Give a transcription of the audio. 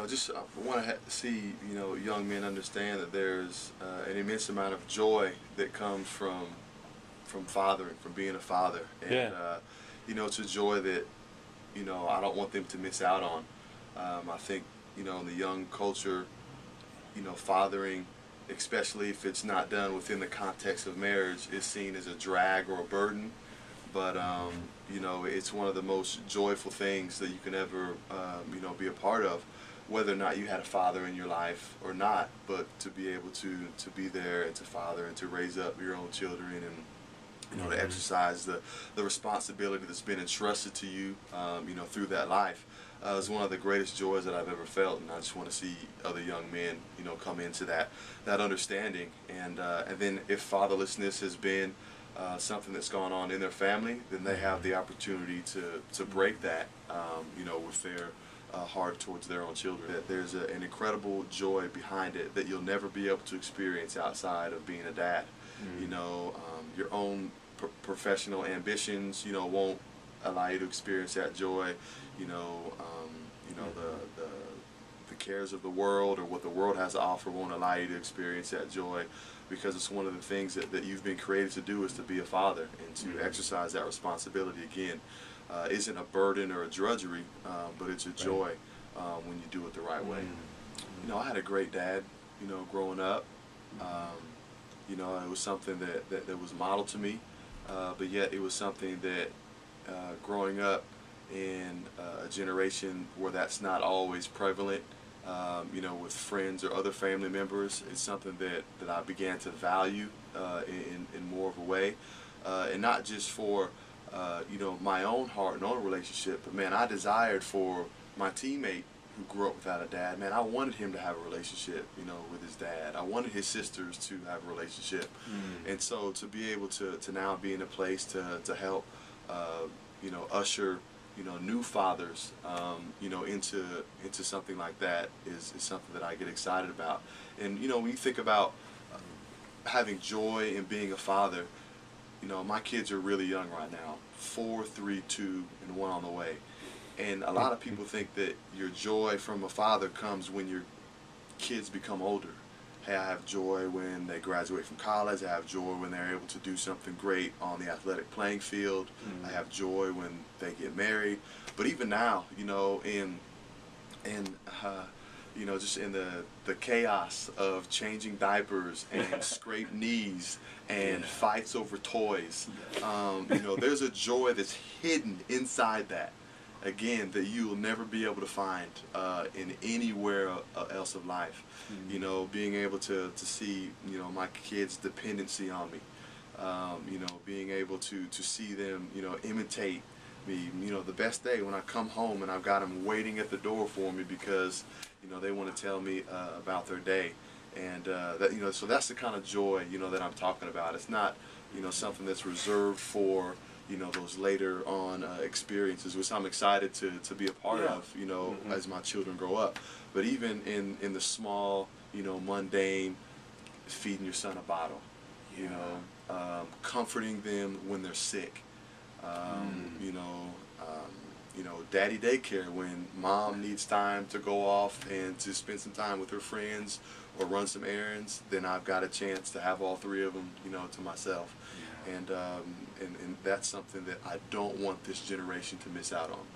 Just want to see, young men understand that there's an immense amount of joy that comes from fathering, from being a father, and Yeah. it's a joy that I don't want them to miss out on. I think in the young culture, fathering, especially if it's not done within the context of marriage, is seen as a drag or a burden. But it's one of the most joyful things that you can ever be a part of, whether or not you had a father in your life or not. But to be able to be there and to father and to raise up your own children, and to exercise the responsibility that's been entrusted to you, through that life, is one of the greatest joys that I've ever felt. And I just want to see other young men, come into that understanding. And then if fatherlessness has been something that's gone on in their family, then they have the opportunity to break that, with their heart towards their own children. That there's an incredible joy behind it that you'll never be able to experience outside of being a dad. Your own professional ambitions, won't allow you to experience that joy. The cares of the world or what the world has to offer won't allow you to experience that joy, because it's one of the things that you've been created to do, is to be a father, and to exercise that responsibility again isn't a burden or a drudgery, but it's a joy when you do it the right way. I had a great dad, growing up. It was something that was modeled to me, but yet it was something that growing up in a generation where that's not always prevalent, with friends or other family members, it's something that I began to value in more of a way, and not just for my own heart and own relationship, but man, I desired for my teammate who grew up without a dad. Man, I wanted him to have a relationship, with his dad. I wanted his sisters to have a relationship, and so to be able to now be in a place to help, usher, new fathers, into something like that is something that I get excited about. And when you think about having joy in being a father, my kids are really young right now, 4, 3, 2, and 1 on the way. And a lot of people think that your joy from a father comes when your kids become older. Hey, I have joy when they graduate from college. I have joy when they're able to do something great on the athletic playing field. I have joy when they get married. But even now, just in the chaos of changing diapers and scraped knees and fights over toys, there's a joy that's hidden inside that, again, that you will never be able to find in anywhere else of life. Being able to see my kids' dependency on me, being able to see them imitate me. The best day when I come home and I've got them waiting at the door for me because they want to tell me about their day. And so that's the kind of joy that I'm talking about. It's not something that's reserved for those later on experiences, which I'm excited to be a part of, as my children grow up. But even in the small, mundane, feeding your son a bottle, comforting them when they're sick, daddy daycare when mom needs time to go off and to spend some time with her friends or run some errands, then I've got a chance to have all 3 of them, to myself. And that's something that I don't want this generation to miss out on.